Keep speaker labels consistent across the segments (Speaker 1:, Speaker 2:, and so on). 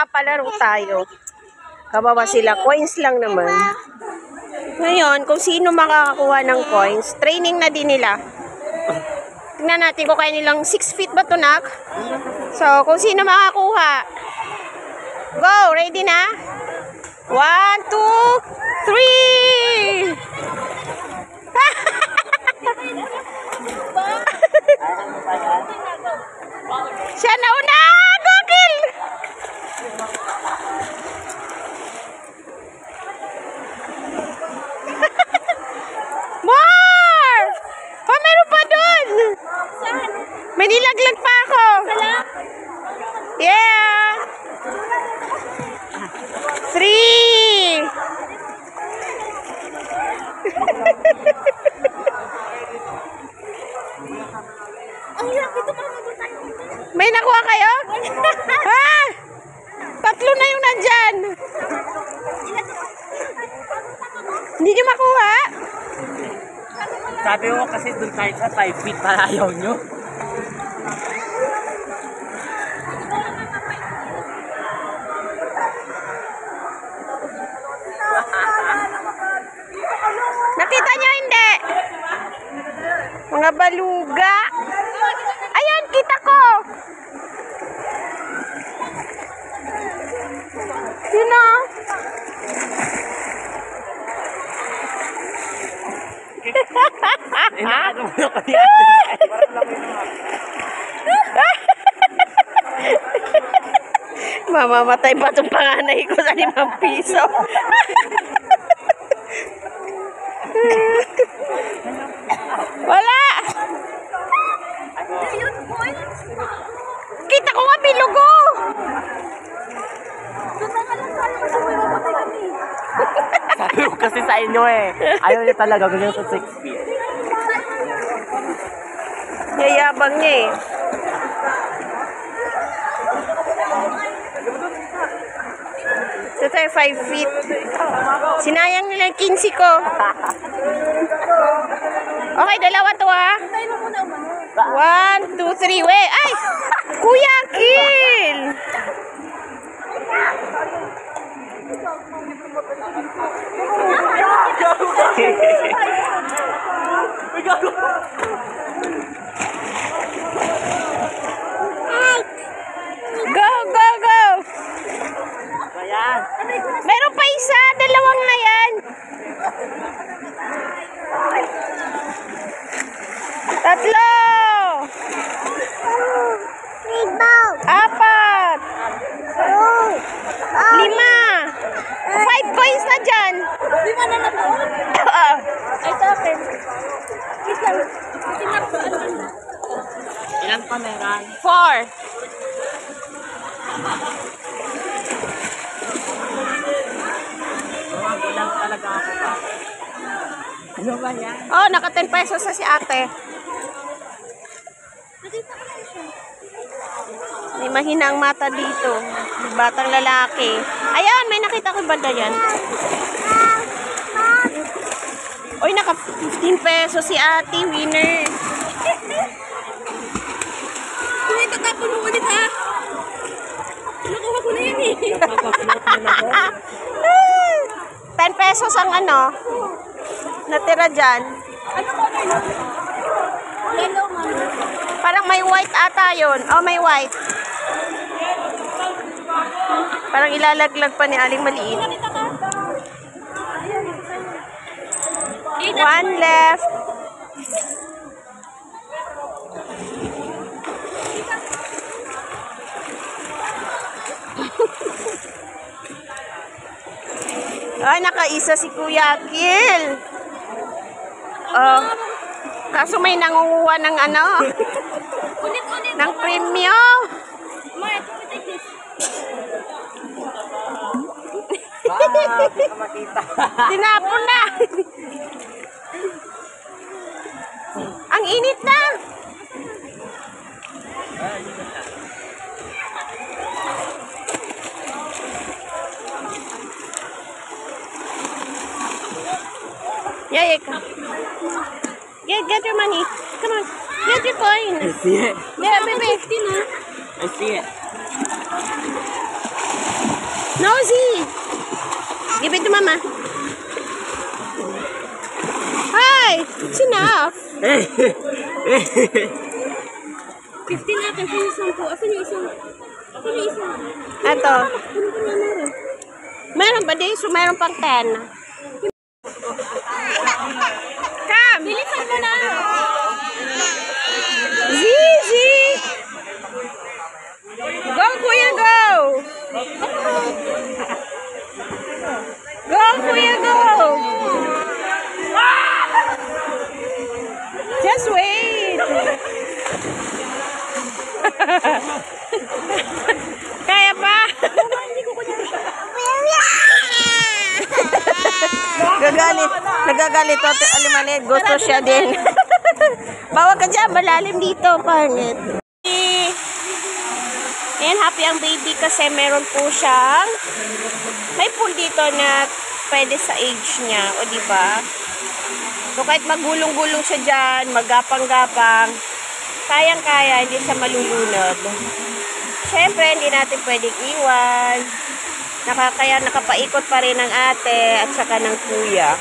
Speaker 1: magpapalaro tayo. Kawawa sila. Coins lang naman. Ngayon, kung sino makakakuha ng coins, training na din nila. Tingnan natin kung kaya nilang 6 feet ba ito, nak? So, kung sino makakuha. Go! Ready na? 1, 2, 3! Siya na una! Gokil! More! Oh, meron pa dun! May nilaglag pa ako! Yeah! 3! May nakuha kayo? Ha? 3 na yung nandyan. Hindi nyo makuha?
Speaker 2: Sabi ko kasi dun tayo sa 5 feet para ayaw nyo.
Speaker 1: Nakita nyo hindi? Mga baluga. Ayan, kita ko. Yun o.
Speaker 2: Inaano mo yung kanya.
Speaker 1: Mamamatay pa itong panganay ko sa 5 piso. Wala. Kita ko nga bilugo.
Speaker 2: Sabi ko kasi sa inyo eh. Ayaw niya talaga. Gusto niya sa 6 feet.
Speaker 1: Yayabang niya eh. Ito tayo 5 feet. Sinayang nila yung 15 ko. Okay, dalawa to ha. 1, 2, 3. Wait, ay! Kuya, kill! Go, go, go!
Speaker 2: Ayan.
Speaker 1: Meron pa isa, 2 na yan. 3. 4. 5. 5 coins na dyan.
Speaker 3: 5 na na to? Ay, sa akin. Wait lang.
Speaker 2: Ilan pa meron?
Speaker 1: 4.
Speaker 2: Ilan talaga ako pa. Ano ba yan?
Speaker 1: Oh, naka 10 pesos sa si ate. May mahinang mata dito. May batang lalaki. Ayan, may nakita ko banda yan. Uy, naka 15 pesos si ate. Winner.
Speaker 3: Uy, tatapon mo ulit ha. Nakuha ko na yan eh.
Speaker 2: Napapapulot mo na ko.
Speaker 1: 10 pesos ang ano, natira dyan.
Speaker 3: Ano ko na yun? Yellow nga.
Speaker 1: Parang may white ata yun. Oh, may white. Parang ilalaglag pa ni Aling Maliit.
Speaker 3: Nakita ka?
Speaker 1: 1 left. Ay, nakaisa si Kuya Kill. Oh. Kaso may nangunguha ng ano,
Speaker 3: Ulit.
Speaker 1: ng premium.
Speaker 3: Maya, take this.
Speaker 2: Hindi ka makita.
Speaker 1: Tinapon na. Ang init na. Yeah, get your money. Come on. Get your coin.
Speaker 2: I see it.
Speaker 1: Yeah, baby.
Speaker 2: I see it.
Speaker 1: Nosy! Give it to mama. Hi! It's enough.
Speaker 3: 15 natin. Saan yung 10? Asan yung isang? Asan yung isang?
Speaker 1: Ito.
Speaker 3: Ano pa na meron?
Speaker 1: Meron ba din? So, meron pang 10. Come!
Speaker 3: Bilisan mo na!
Speaker 1: Zizi! Go, kuya, go! Go, kuya, go! Just wait! Kaya pa? Gagalit. Nagagalit to Ate Alimalit. Gusto siya din. Bawag ka dyan. Malalim dito. Pangit. Ayan, happy ang baby kasi meron po siyang may pool dito na pwede sa age niya. O diba? So kahit magulong-gulong siya dyan, maggapang-gapang, kayang-kaya, hindi siya malulunod. Siyempre, hindi natin pwedeng iwan. Kaya nakapaikot pa rin ng ate at saka ng kuya.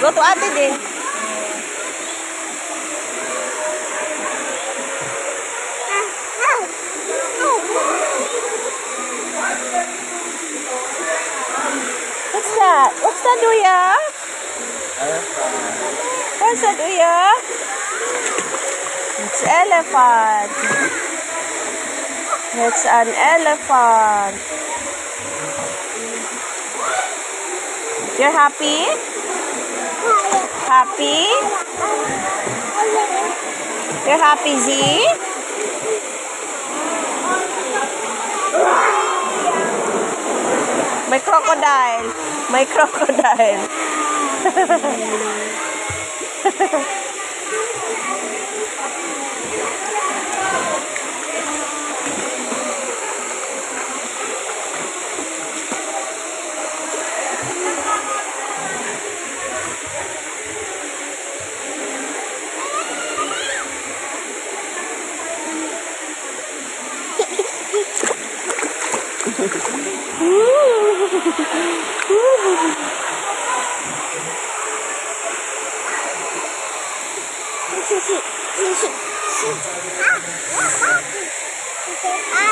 Speaker 1: Go to ate din. What's that? What's that, Duya? What's that, Duya? It's elephant. It's an elephant. You're happy? Happy? You're happy, Z? May crocodile. May crocodile.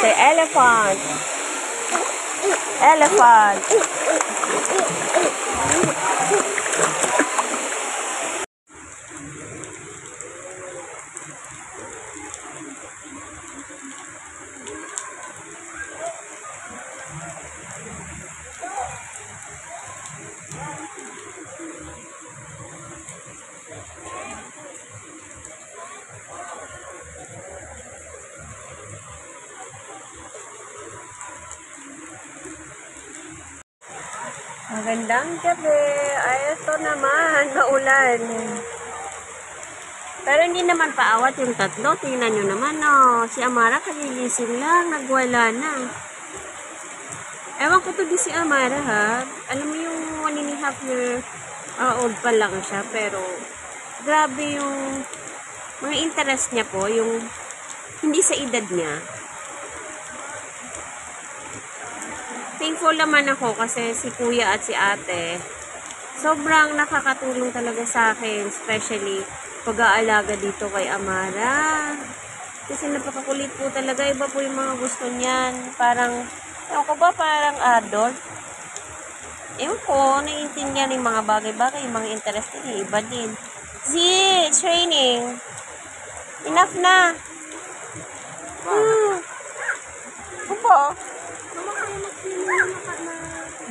Speaker 1: The elephant. Elephant. Magandang gabi. Ay, ito naman, maulan. Pero hindi naman paawat yung tatlo. Tingnan nyo naman, no. Si Amara kagigising lang, nagwala na. Ewan ko to di si Amara, ha. Alam mo yung 1.5 year old pa lang siya, pero grabe yung mga interest niya po, yung hindi sa edad niya. Thankful naman ako kasi si kuya at si ate sobrang nakakatulong talaga sa akin, especially pag-aalaga dito kay Amara. Kasi napakakulit po talaga, iba po yung mga gusto niyan. Parang, ewan ko ba, parang adult. Ewan ko, naiintindihan yung mga bagay-bagay, yung mga interest niya, iba din. Z, it's raining. Enough na. Opo.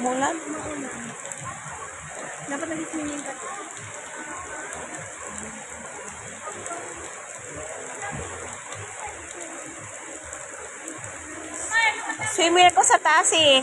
Speaker 1: Mulan?
Speaker 3: Dapat nag-swimming ka.
Speaker 1: Swimmer ko sa taas eh.